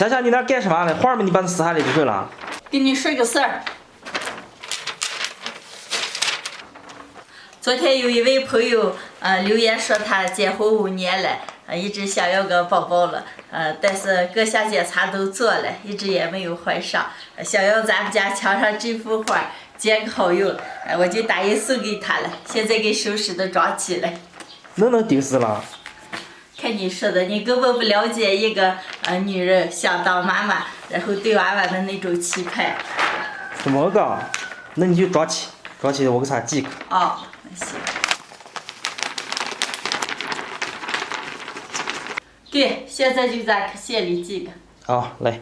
夏夏，你那干什么呢？花儿没你把它撕下来就可以了。给你说个事儿。昨天有一位朋友留言说他结婚5年了，一直想要个宝宝了，但是各项检查都做了，一直也没有怀上，想要咱们家墙上这幅画结个好用，我就答应送给他了，现在给收拾的装起来。那能定死了？看你说的，你根本不了解一个女人想当妈妈，然后对娃娃的那种期盼。是么个？那你就装起，我给他记个。哦，那行。对，现在就在县里寄个。好，来。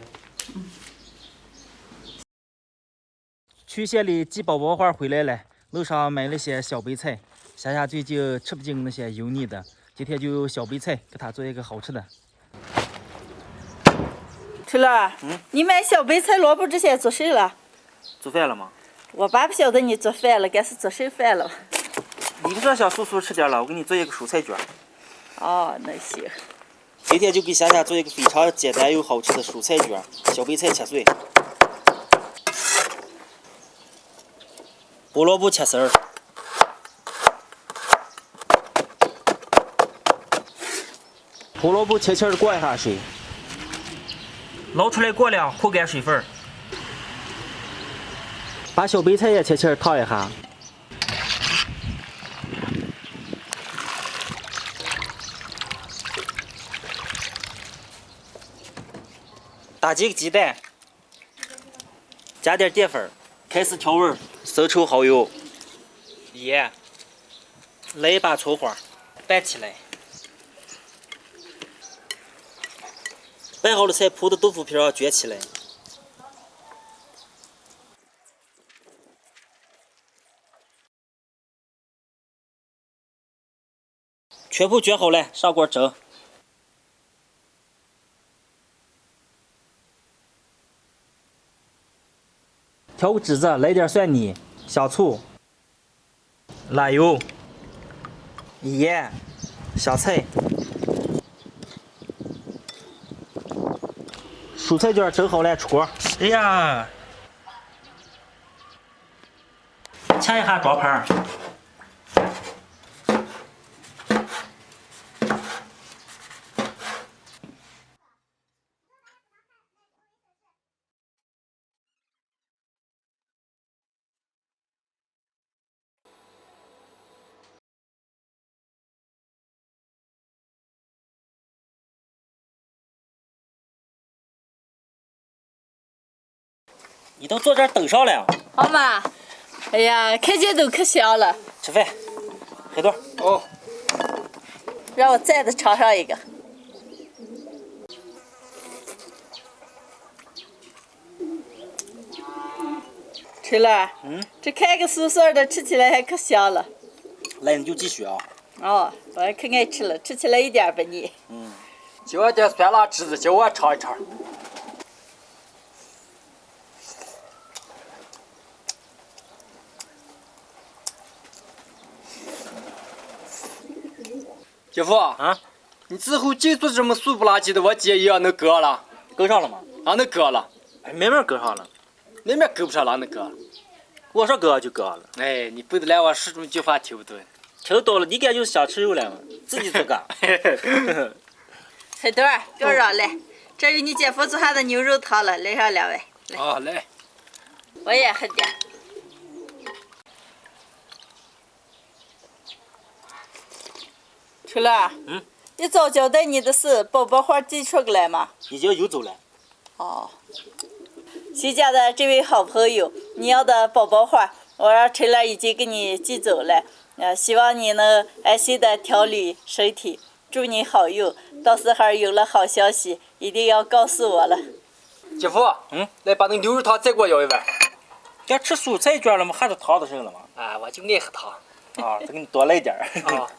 去县里寄宝宝花回来了，路上买了些小白菜。夏夏最近吃不进那些油腻的，今天就用小白菜给她做一个好吃的。春乐，你买小白菜、萝卜这些做谁了？做饭了吗？我爸不晓得你做饭了，该是做谁饭了？你不说想素素吃点了，我给你做一个蔬菜卷。哦，那行。今天就给夏夏做一个非常简单又好吃的蔬菜卷，小白菜切碎，胡萝卜切丝儿，胡萝卜切切儿过一下水，捞出来过凉，扣干水分。把小白菜也切切儿烫一下。打几个鸡蛋，加点淀粉，开始调味，生抽、蚝油、盐，来一把葱花，拌起来。拌好的菜铺到豆腐皮上卷起来，全部卷好了，上锅蒸。调个汁子，来点蒜泥、香醋、辣油、盐、香菜。蔬菜卷蒸好了，出锅。哎呀，掐一下装盘。你都坐这儿等上了。好嘛，哎呀，看见都可香了。吃饭，黑豆。哦。让我再的尝上一个。春乐，这看个素素的，吃起来还可香了。来，你就继续啊。哦，我可爱吃了，吃起来一点不腻。就我点酸辣汁子，叫我尝一尝。姐夫啊，你之后净做这么素不拉几的，我姐一样能割了。割上了吗？啊，能割了。哎，慢慢割上了。那面割不上了，能割。我说割就割了。哎，你背得来我始终句话听不懂。听懂了，你感觉想吃肉了吗？自己做干。黑豆儿，给我让来，这有你姐夫做下的牛肉汤了，来上2碗。啊，来。我也喝点。春乐，你早交代你的事，宝宝花寄出来吗？已经邮走了。哦。新家的这位好朋友，你要的宝宝花，我让春乐已经给你寄走了。希望你能安心的调理身体，祝你好运。到时候有了好消息，一定要告诉我了。姐夫，来把那牛肉汤再给我舀一碗。该吃蔬菜卷了吗？还是汤的事了吗？啊，我就爱喝汤。啊，再给你多来点儿。啊。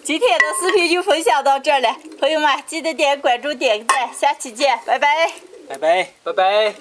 今天的视频就分享到这儿了，朋友们记得点关注、点个赞，下期见，拜拜。拜拜，拜拜。